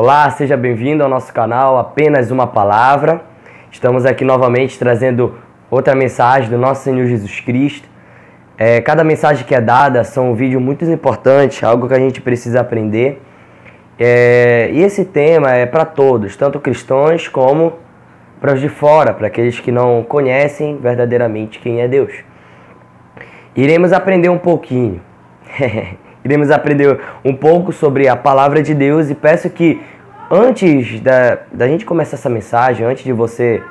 Olá, seja bem-vindo ao nosso canal Apenas Uma Palavra. Estamos aqui novamente trazendo outra mensagem do nosso Senhor Jesus Cristo. Cada mensagem que é dada são um vídeo muito importante, algo que a gente precisa aprender. E esse tema é para todos, tanto cristãos como para os de fora, para aqueles que não conhecem verdadeiramente quem é Deus. Iremos aprender um pouquinho. Iremos aprender um pouco sobre a palavra de Deus e peço que antes da gente começar essa mensagem, antes de você,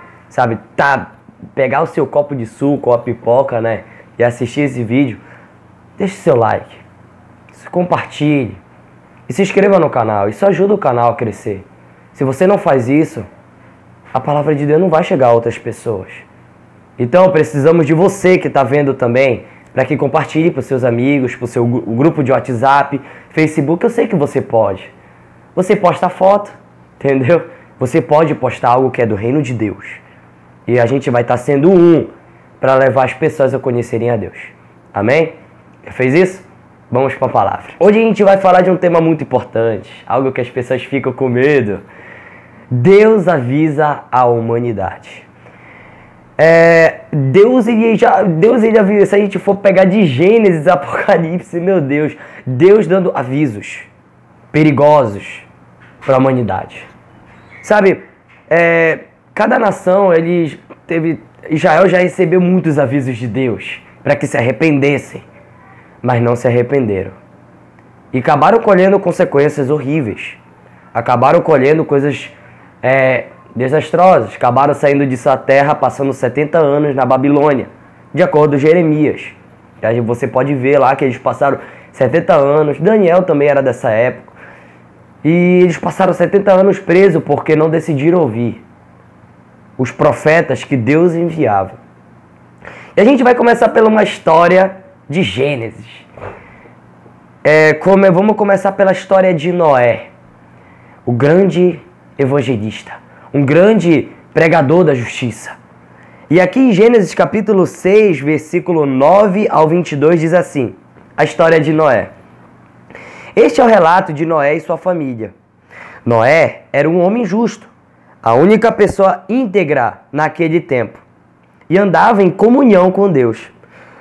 pegar o seu copo de suco ou a pipoca, né, e assistir esse vídeo, deixe seu like, compartilhe e se inscreva no canal. Isso ajuda o canal a crescer. Se você não faz isso, a palavra de Deus não vai chegar a outras pessoas. Então precisamos de você que está vendo também, para que compartilhe para os seus amigos, para o seu grupo de WhatsApp, Facebook. Eu sei que você pode. Você posta foto, entendeu? Você pode postar algo que é do reino de Deus. E a gente vai estar sendo para levar as pessoas a conhecerem a Deus. Amém? Fez isso? Vamos para a palavra. Hoje a gente vai falar de um tema muito importante, algo que as pessoas ficam com medo. Deus avisa a humanidade. Deus ele avisa. Se a gente for pegar de Gênesis, Apocalipse, meu Deus, Deus dando avisos perigosos para a humanidade. Cada nação, Israel já recebeu muitos avisos de Deus para que se arrependessem, mas não se arrependeram. E acabaram colhendo consequências horríveis. Acabaram colhendo coisas desastrosas. Acabaram saindo de sua terra, passando 70 anos na Babilônia, de acordo com Jeremias. Você pode ver lá que eles passaram 70 anos. Daniel também era dessa época. E eles passaram 70 anos presos porque não decidiram ouvir os profetas que Deus enviava. E a gente vai começar pela uma história de Gênesis. Vamos começar pela história de Noé, o grande evangelista, um grande pregador da justiça. E aqui em Gênesis capítulo 6, versículo 9 ao 22 diz assim, a história de Noé. Este é o relato de Noé e sua família. Noé era um homem justo, a única pessoa íntegra naquele tempo, e andava em comunhão com Deus.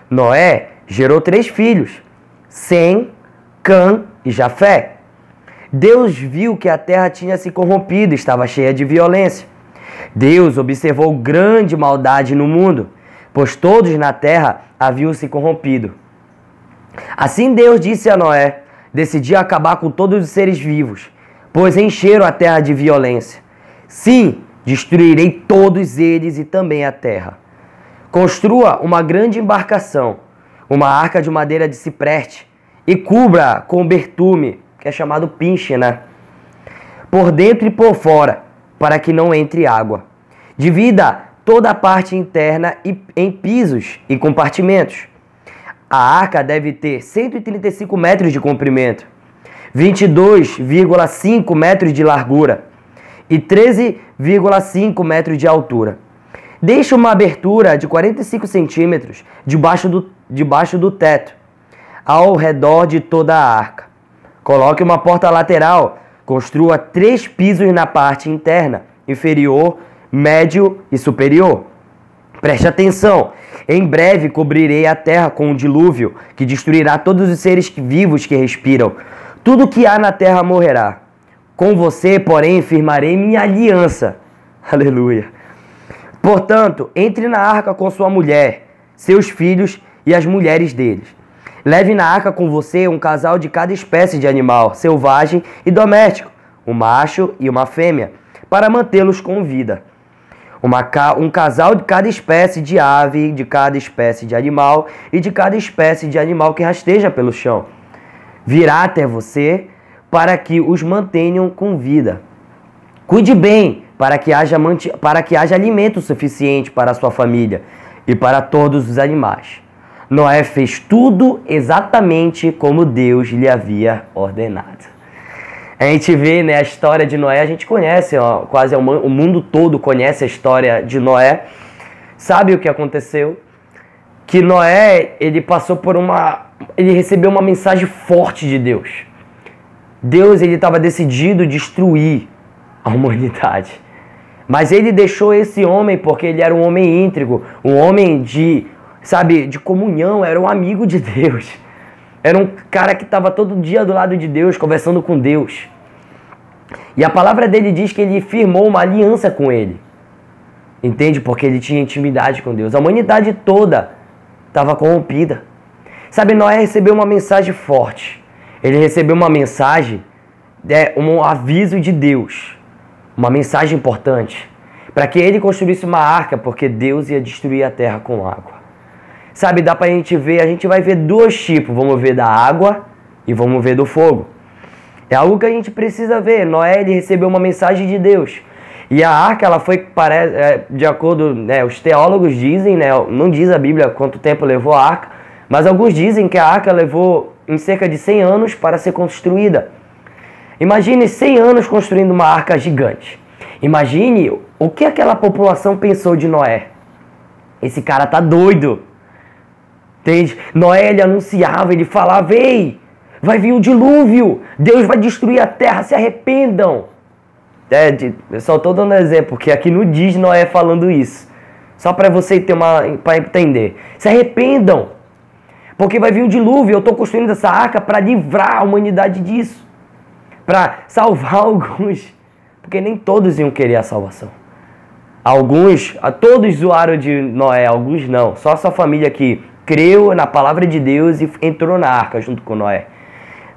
Noé gerou 3 filhos, Sem, Cã e Jafé. Deus viu que a terra tinha se corrompido, estava cheia de violência. Deus observou grande maldade no mundo, pois todos na terra haviam se corrompido. Assim Deus disse a Noé: decidi acabar com todos os seres vivos, pois encheram a terra de violência. Sim, destruirei todos eles e também a terra. Construa uma grande embarcação, uma arca de madeira de cipreste, e cubra com bertume, que é chamado pinche, né? Por dentro e por fora, para que não entre água. Divida toda a parte interna em pisos e compartimentos. A arca deve ter 135 metros de comprimento, 22,5 metros de largura e 13,5 metros de altura. Deixe uma abertura de 45 centímetros debaixo do teto, ao redor de toda a arca. Coloque uma porta lateral, construa 3 pisos na parte interna, inferior, médio e superior. Preste atenção, em breve cobrirei a terra com um dilúvio que destruirá todos os seres vivos que respiram. Tudo que há na terra morrerá. Com você, porém, firmarei minha aliança. Aleluia. Portanto, entre na arca com sua mulher, seus filhos e as mulheres deles. Leve na arca com você um casal de cada espécie de animal, selvagem e doméstico, um macho e uma fêmea, para mantê-los com vida. Um casal de cada espécie de ave, de cada espécie de animal e de cada espécie de animal que rasteja pelo chão. Virá até você para que os mantenham com vida. Cuide bem para que haja alimento suficiente para a sua família e para todos os animais. Noé fez tudo exatamente como Deus lhe havia ordenado. A gente vê, né, a história de Noé, a gente conhece, quase o mundo todo conhece a história de Noé. Sabe o que aconteceu? Que Noé, ele recebeu uma mensagem forte de Deus. Deus ele estava decidido destruir a humanidade. Mas ele deixou esse homem porque ele era um homem íntegro, um homem de comunhão, era um amigo de Deus. Era um cara que estava todo dia do lado de Deus, conversando com Deus. E a palavra dele diz que ele firmou uma aliança com ele. Entende? Porque ele tinha intimidade com Deus. A humanidade toda estava corrompida. Noé recebeu uma mensagem forte. Ele recebeu uma mensagem, um aviso de Deus. Uma mensagem importante. Para que ele construísse uma arca, porque Deus ia destruir a terra com água. Dá pra gente ver, a gente vai ver dois tipos. Vamos ver da água e vamos ver do fogo. É algo que a gente precisa ver. Noé, ele recebeu uma mensagem de Deus. E a arca, ela foi, de acordo, os teólogos dizem, não diz a Bíblia quanto tempo levou a arca, mas alguns dizem que a arca levou em cerca de 100 anos para ser construída. Imagine 100 anos construindo uma arca gigante. Imagine o que aquela população pensou de Noé. Esse cara tá doido. Entende? Noé, ele anunciava, ele falava, ei, vai vir o dilúvio, Deus vai destruir a terra, se arrependam. Eu só estou dando exemplo, porque aqui não diz Noé falando isso. Só para você para entender. Se arrependam, porque vai vir o dilúvio, eu estou construindo essa arca para livrar a humanidade disso. Para salvar alguns, porque nem todos iam querer a salvação. Todos zoaram de Noé, alguns não. Só a sua família que creu na palavra de Deus e entrou na arca junto com Noé.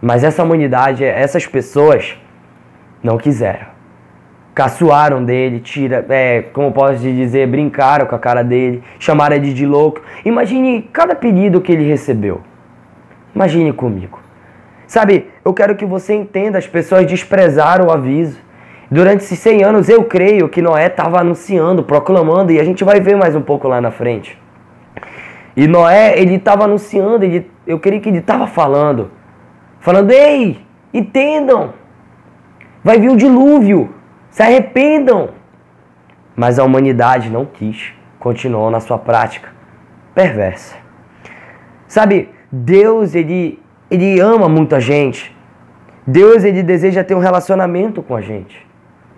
Mas essa humanidade, essas pessoas não quiseram. Caçoaram dele, como posso dizer, brincaram com a cara dele, chamaram ele de louco. Imagine cada apelido que ele recebeu. Imagine comigo. Eu quero que você entenda, as pessoas desprezaram o aviso. Durante esses 100 anos, eu creio que Noé estava anunciando, proclamando, e a gente vai ver mais um pouco lá na frente. E Noé, ele estava anunciando, eu creio que ele estava falando, ei, entendam, vai vir o dilúvio, se arrependam. Mas a humanidade não quis, continuou na sua prática perversa. Deus, ele ama muita gente. Deus, ele deseja ter um relacionamento com a gente.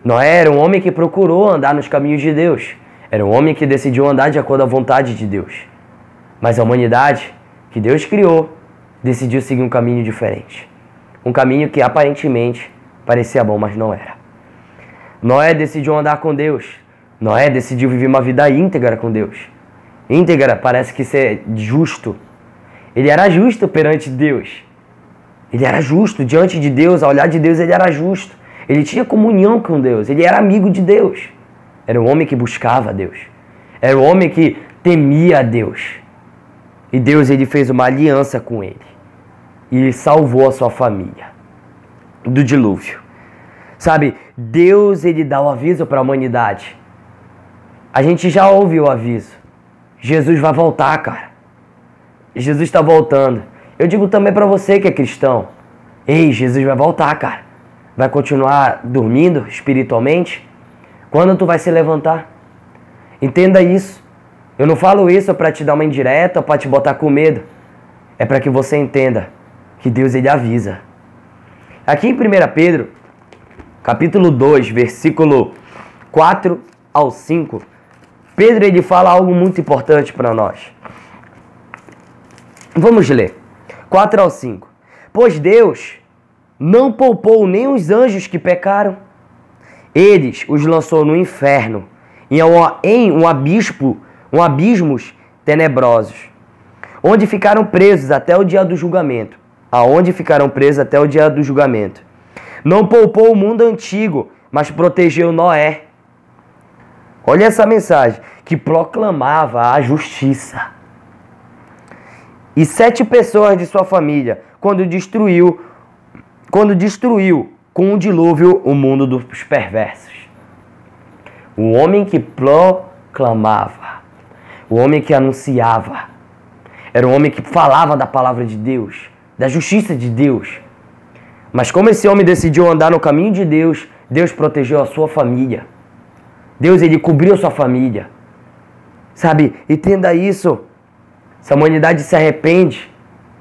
Noé era um homem que procurou andar nos caminhos de Deus. Era um homem que decidiu andar de acordo à vontade de Deus. Mas a humanidade, que Deus criou, decidiu seguir um caminho diferente. Um caminho que aparentemente parecia bom, mas não era. Noé decidiu andar com Deus. Noé decidiu viver uma vida íntegra com Deus. Íntegra parece que ser justo. Ele era justo perante Deus. Ele era justo diante de Deus, ao olhar de Deus ele era justo. Ele tinha comunhão com Deus, ele era amigo de Deus. Era um homem que buscava a Deus. Era um homem que temia a Deus. E Deus, ele fez uma aliança com ele. E ele salvou a sua família do dilúvio. Deus, ele dá o aviso para a humanidade. A gente já ouve o aviso. Jesus vai voltar, cara. Jesus está voltando. Eu digo também para você que é cristão. Ei, Jesus vai voltar, cara. Vai continuar dormindo espiritualmente? Quando tu vai se levantar? Entenda isso. Eu não falo isso para te dar uma indireta ou para te botar com medo. É para que você entenda que Deus, ele avisa. Aqui em 1 Pedro, capítulo 2, versículo 4 ao 5, Pedro, ele fala algo muito importante para nós. Vamos ler. 4 ao 5. Pois Deus não poupou nem os anjos que pecaram. Eles os lançou no inferno, em um abismos tenebrosos, onde ficaram presos até o dia do julgamento. Aonde ficaram presos até o dia do julgamento. Não poupou o mundo antigo, mas protegeu Noé. Olha essa mensagem, que proclamava a justiça. E 7 pessoas de sua família, quando destruiu com o dilúvio o mundo dos perversos. O homem que proclamava, o homem que anunciava, era um homem que falava da palavra de Deus, da justiça de Deus. Mas como esse homem decidiu andar no caminho de Deus, Deus protegeu a sua família. Deus, ele cobriu a sua família. Entenda isso. Se a humanidade se arrepende,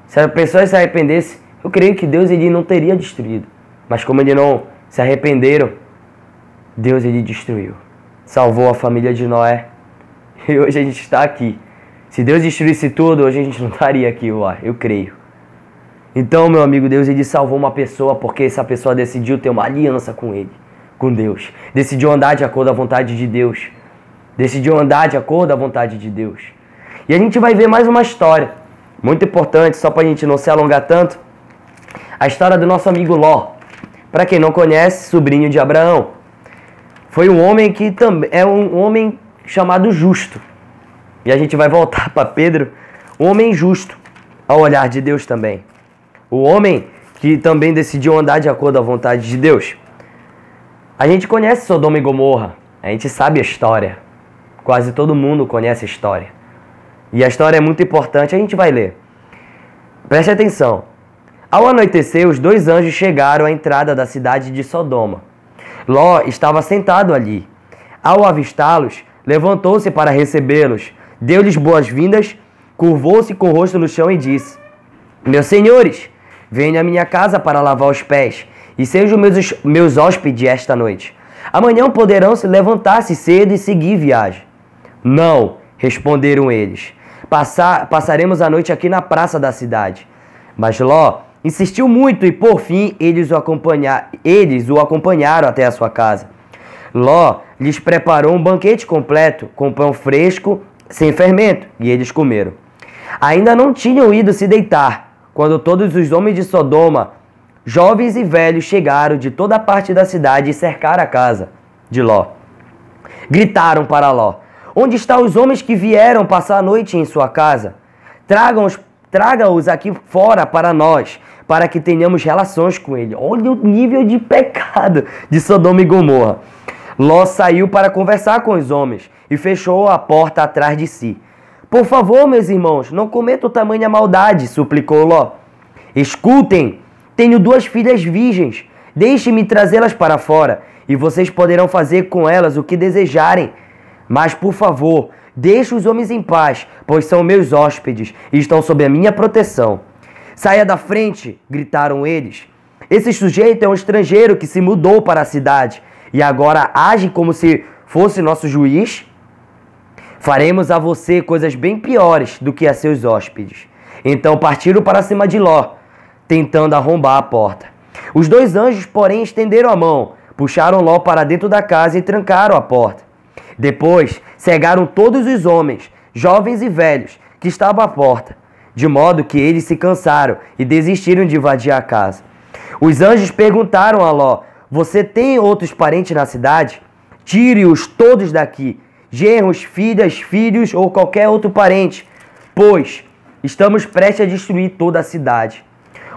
se a pessoa se arrependesse, eu creio que Deus, ele não teria destruído. Mas como eles não se arrependeram, Deus ele destruiu. Salvou a família de Noé. E hoje a gente está aqui. Se Deus destruísse tudo, hoje a gente não estaria aqui, eu creio. Então, meu amigo, Deus ele salvou uma pessoa porque essa pessoa decidiu ter uma aliança com ele, com Deus. Decidiu andar de acordo à vontade de Deus. Decidiu andar de acordo à vontade de Deus. E a gente vai ver mais uma história, muito importante, só para a gente não se alongar tanto. A história do nosso amigo Ló. Para quem não conhece, sobrinho de Abraão. Foi um homem que também é um homem chamado justo. E a gente vai voltar para Pedro, um homem justo, ao olhar de Deus também. O homem que também decidiu andar de acordo à vontade de Deus. A gente conhece Sodoma e Gomorra, a gente sabe a história. Quase todo mundo conhece a história. E a história é muito importante, a gente vai ler. Preste atenção. Ao anoitecer, os dois anjos chegaram à entrada da cidade de Sodoma. Ló estava sentado ali. Ao avistá-los, levantou-se para recebê-los, deu-lhes boas-vindas, curvou-se com o rosto no chão e disse: Meus senhores, venham à minha casa para lavar os pés, e sejam meus hóspedes esta noite. Amanhã poderão se levantar-se cedo e seguir viagem. Não, responderam eles. Passaremos a noite aqui na praça da cidade. Mas Ló insistiu muito e, por fim, eles o acompanharam até a sua casa. Ló lhes preparou um banquete completo, com pão fresco, sem fermento, e eles comeram. Ainda não tinham ido se deitar, quando todos os homens de Sodoma, jovens e velhos, chegaram de toda a parte da cidade e cercaram a casa de Ló. Gritaram para Ló: Onde estão os homens que vieram passar a noite em sua casa? Traga-os aqui fora para nós, para que tenhamos relações com ele. Olha o nível de pecado de Sodoma e Gomorra. Ló saiu para conversar com os homens e fechou a porta atrás de si. Por favor, meus irmãos, não cometam tamanha maldade, suplicou Ló. Escutem, tenho 2 filhas virgens. Deixe-me trazê-las para fora, e vocês poderão fazer com elas o que desejarem. Mas, por favor, deixe os homens em paz, pois são meus hóspedes e estão sob a minha proteção. Saia da frente, gritaram eles. Esse sujeito é um estrangeiro que se mudou para a cidade e agora age como se fosse nosso juiz? Faremos a você coisas bem piores do que a seus hóspedes. Então partiram para cima de Ló, tentando arrombar a porta. Os 2 anjos, porém, estenderam a mão, puxaram Ló para dentro da casa e trancaram a porta. Depois, cegaram todos os homens, jovens e velhos, que estavam à porta, de modo que eles se cansaram e desistiram de invadir a casa. Os anjos perguntaram a Ló: Você tem outros parentes na cidade? Tire-os todos daqui, genros, filhas, filhos ou qualquer outro parente, pois estamos prestes a destruir toda a cidade.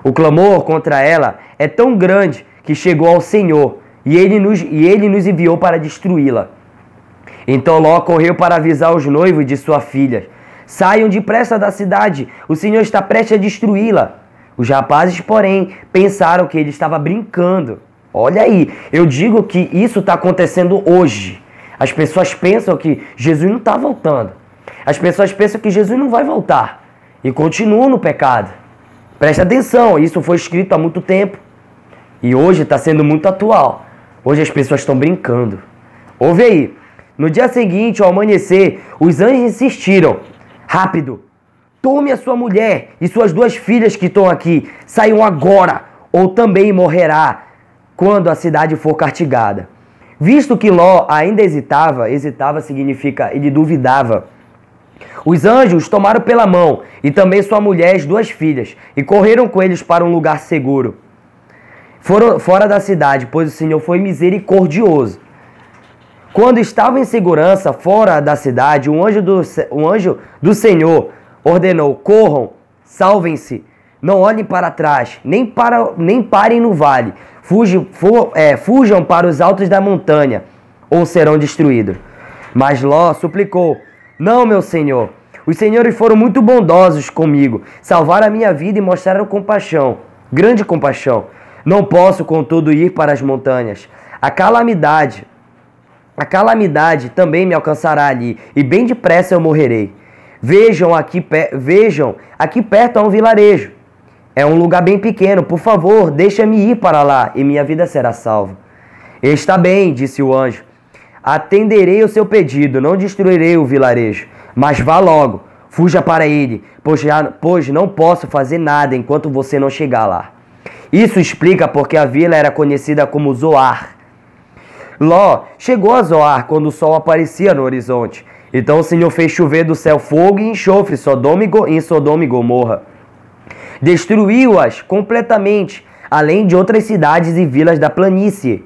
O clamor contra ela é tão grande que chegou ao Senhor, e ele nos enviou para destruí-la. Então Ló correu para avisar os noivos de sua filha: Saiam depressa da cidade, o Senhor está prestes a destruí-la. Os rapazes, porém, pensaram que ele estava brincando. Olha aí, eu digo que isso está acontecendo hoje. As pessoas pensam que Jesus não está voltando. As pessoas pensam que Jesus não vai voltar e continuam no pecado. Preste atenção, isso foi escrito há muito tempo e hoje está sendo muito atual. Hoje as pessoas estão brincando. Ouve aí. No dia seguinte, ao amanhecer, os anjos insistiram: Rápido, tome a sua mulher e suas 2 filhas que estão aqui. Saiam agora, ou também morrerá quando a cidade for castigada. Visto que Ló ainda hesitava significa ele duvidava. Os anjos tomaram pela mão e também sua mulher e as 2 filhas e correram com eles para um lugar seguro. Foram fora da cidade, pois o Senhor foi misericordioso. Quando estavam em segurança fora da cidade, um anjo do Senhor ordenou: Corram, salvem-se, não olhem para trás, nem parem no vale. Fujam para os altos da montanha, ou serão destruídos. Mas Ló suplicou: Não, meu senhor, os senhores foram muito bondosos comigo, salvaram a minha vida e mostraram compaixão, grande compaixão. Não posso, contudo, ir para as montanhas. A calamidade também me alcançará ali, e bem depressa eu morrerei. Vejam, aqui perto há um vilarejo. É um lugar bem pequeno. Por favor, deixa-me ir para lá e minha vida será salva. Está bem, disse o anjo. Atenderei o seu pedido, não destruirei o vilarejo. Mas vá logo, fuja para ele, pois não posso fazer nada enquanto você não chegar lá. Isso explica porque a vila era conhecida como Zoar. Ló chegou a Zoar quando o sol aparecia no horizonte. Então o Senhor fez chover do céu fogo e enxofre em Sodoma e Gomorra. Destruiu-as completamente, além de outras cidades e vilas da planície,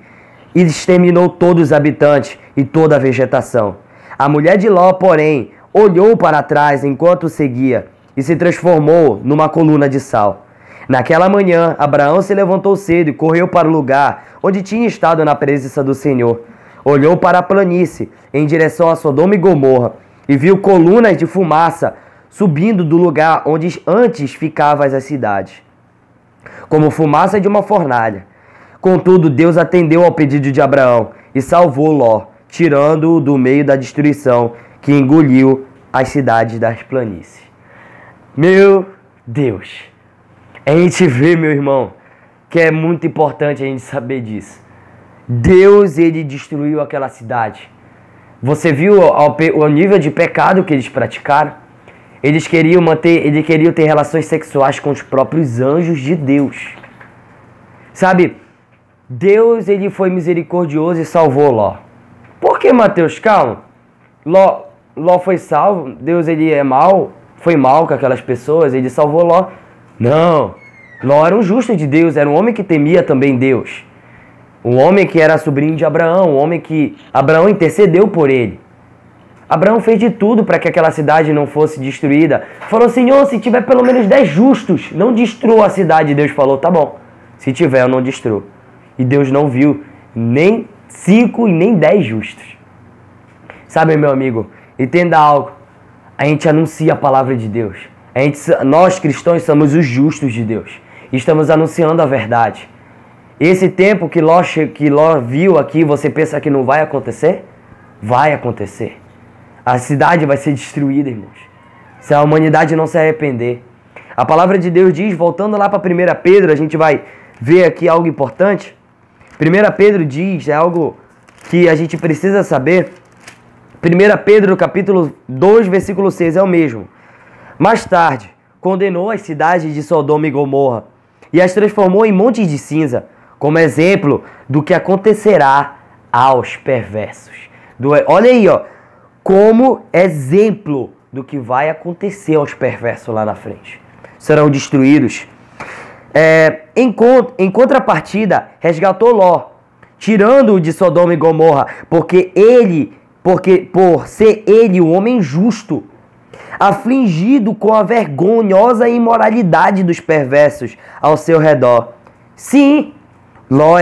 e exterminou todos os habitantes e toda a vegetação. A mulher de Ló, porém, olhou para trás enquanto seguia e se transformou numa coluna de sal. Naquela manhã, Abraão se levantou cedo e correu para o lugar onde tinha estado na presença do Senhor. Olhou para a planície, em direção a Sodoma e Gomorra, e viu colunas de fumaça subindo do lugar onde antes ficavam as cidades, como fumaça de uma fornalha. Contudo, Deus atendeu ao pedido de Abraão e salvou Ló, tirando-o do meio da destruição que engoliu as cidades das planícies. Meu Deus! A gente vê, meu irmão, que é muito importante a gente saber disso. Deus, ele destruiu aquela cidade. Você viu o nível de pecado que eles praticaram? Eles queriam ter relações sexuais com os próprios anjos de Deus. Sabe, Deus, ele foi misericordioso e salvou Ló. Por que, Mateus? Calma. Ló foi salvo, Deus, ele é mau, foi mau com aquelas pessoas, ele salvou Ló. Não, Ló era um justo de Deus, era um homem que temia também Deus. Um homem que era sobrinho de Abraão, um homem que Abraão intercedeu por ele. Abraão fez de tudo para que aquela cidade não fosse destruída. Falou, Senhor, se tiver pelo menos 10 justos, não destrua a cidade. Deus falou, tá bom, se tiver eu não destruo. E Deus não viu nem 5 e nem 10 justos. Sabe, meu amigo, entenda algo. A gente anuncia a palavra de Deus. Nós cristãos somos os justos de Deus. Estamos anunciando a verdade. Esse tempo que Ló viu aqui, você pensa que não vai acontecer? Vai acontecer. A cidade vai ser destruída, irmãos. Se a humanidade não se arrepender. A palavra de Deus diz, voltando lá para 1 Pedro, a gente vai ver aqui algo importante. 1 Pedro diz, é algo que a gente precisa saber. 1 Pedro, capítulo 2, versículo 6, é o mesmo. Mais tarde, condenou as cidades de Sodoma e Gomorra e as transformou em montes de cinza, como exemplo do que acontecerá aos perversos. Olha aí, ó, como exemplo do que vai acontecer aos perversos lá na frente. Serão destruídos. Em contrapartida, resgatou Ló, tirando-o de Sodoma e Gomorra, por ser ele um homem justo, afligido com a vergonhosa imoralidade dos perversos ao seu redor. Sim, Ló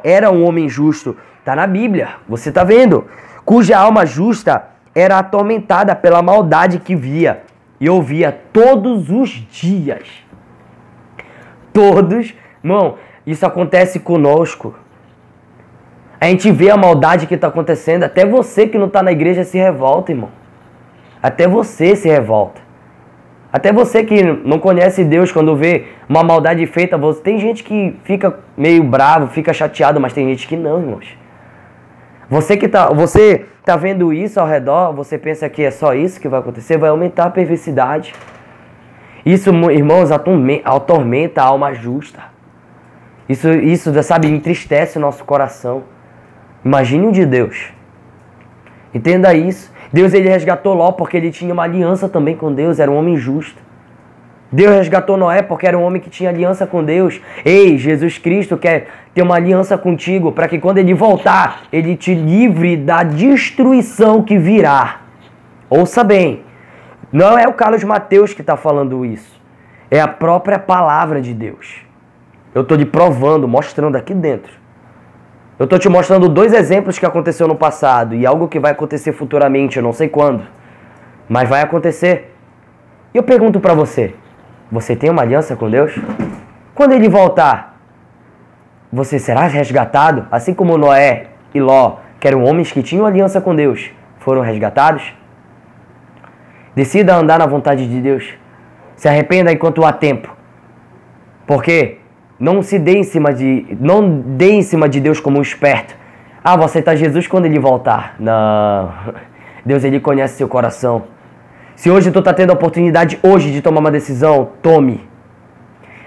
era um homem justo. Está na Bíblia, você está vendo. Cuja alma justa era atormentada pela maldade que via e ouvia todos os dias. Irmão, isso acontece conosco. A gente vê a maldade que está acontecendo. Até você que não está na igreja se revolta, irmão. Até você se revolta. Até você que não conhece Deus, quando vê uma maldade feita, tem gente que fica meio bravo, fica chateado, mas tem gente que não, irmãos. Você tá vendo isso ao redor, você pensa que é só isso que vai acontecer, vai aumentar a perversidade. Isso, irmãos, atormenta a alma justa. Isso, sabe, entristece o nosso coração. Imagine o de Deus. Entenda isso. Deus, ele resgatou Ló porque ele tinha uma aliança também com Deus, era um homem justo. Deus resgatou Noé porque era um homem que tinha aliança com Deus. Ei, Jesus Cristo quer ter uma aliança contigo para que quando ele voltar, ele te livre da destruição que virá. Ouça bem, não é o Carlos Mateus que está falando isso. É a própria palavra de Deus. Eu estou te provando, mostrando aqui dentro. Eu estou te mostrando 2 exemplos que aconteceu no passado e algo que vai acontecer futuramente, eu não sei quando. Mas vai acontecer. E eu pergunto para você, você tem uma aliança com Deus? Quando ele voltar, você será resgatado? Assim como Noé e Ló, que eram homens que tinham aliança com Deus, foram resgatados? Decida andar na vontade de Deus. Se arrependa enquanto há tempo. Porque não dê em cima de Deus como um esperto. Ah, vou aceitar Jesus quando Ele voltar. Não. Deus, Ele conhece seu coração. Se hoje tu está tendo a oportunidade hoje de tomar uma decisão, tome.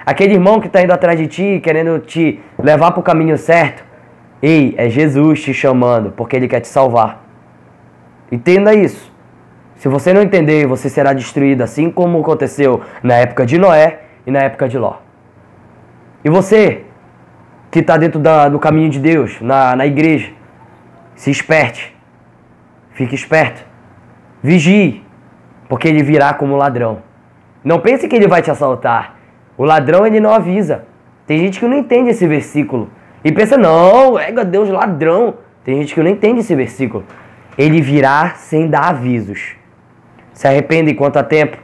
Aquele irmão que está indo atrás de ti, querendo te levar para o caminho certo, ei, é Jesus te chamando, porque Ele quer te salvar. Entenda isso. Se você não entender, você será destruído, assim como aconteceu na época de Noé e na época de Ló. E você, que está dentro do caminho de Deus, na igreja, se esperte. Fique esperto. Vigie, porque ele virá como ladrão. Não pense que ele vai te assaltar. O ladrão, ele não avisa. Tem gente que não entende esse versículo. E pensa, não, é Deus ladrão. Tem gente que não entende esse versículo. Ele virá sem dar avisos. Se arrependa enquanto há tempo.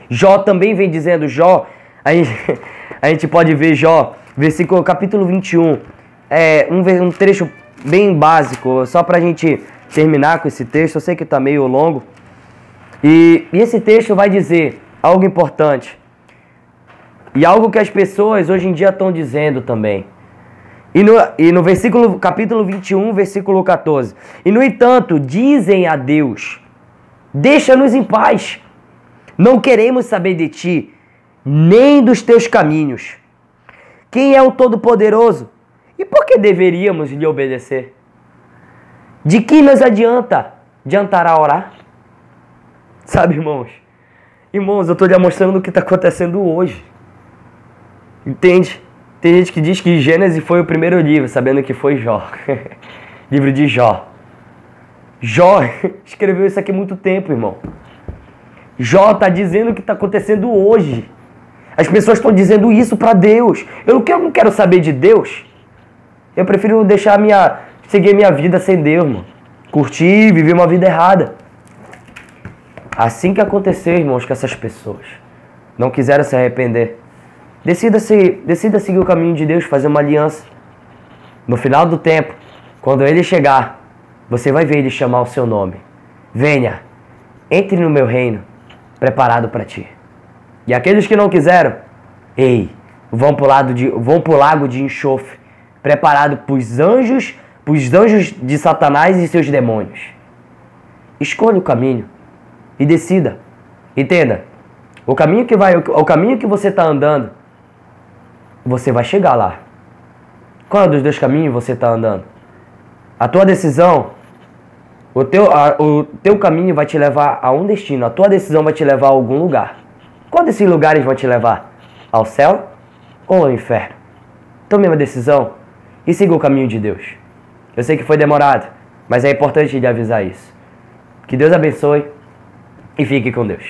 Jó também vem dizendo, Jó, a gente pode ver Jó, versículo capítulo 21, um trecho bem básico, só pra gente terminar com esse texto, eu sei que tá meio longo. E esse texto vai dizer algo importante. E algo que as pessoas hoje em dia estão dizendo também. E no versículo, capítulo 21, versículo 14. E no entanto, dizem a Deus, deixa-nos em paz. Não queremos saber de ti, nem dos teus caminhos. Quem é o Todo-Poderoso? E por que deveríamos lhe obedecer? De que nos adiantará orar? Sabe, irmãos? Irmãos, eu estou lhe mostrando o que está acontecendo hoje. Entende? Tem gente que diz que Gênesis foi o primeiro livro, sabendo que foi Jó. Livro de Jó. Jó escreveu isso aqui há muito tempo, irmão. Jó está dizendo o que está acontecendo hoje. As pessoas estão dizendo isso para Deus. Eu não quero saber de Deus. Eu prefiro seguir minha vida sem Deus, irmão. Curtir, viver uma vida errada. Assim que aconteceu, irmãos, com essas pessoas. Não quiseram se arrepender. Decida seguir o caminho de Deus, fazer uma aliança. No final do tempo, quando Ele chegar, você vai ver Ele chamar o seu nome. Venha, entre no meu reino, preparado para ti. E aqueles que não quiseram, ei, vão pro lago de enxofre, preparado para os anjos de Satanás e seus demônios. Escolha o caminho e decida. Entenda, o caminho que você está andando, você vai chegar lá. Qual dos dois caminhos você está andando? A tua decisão, o teu caminho vai te levar a um destino. A tua decisão vai te levar a algum lugar. Qual desses lugares vão te levar? Ao céu ou ao inferno? Tome uma decisão e siga o caminho de Deus. Eu sei que foi demorado, mas é importante lhe avisar isso. Que Deus abençoe e fique com Deus.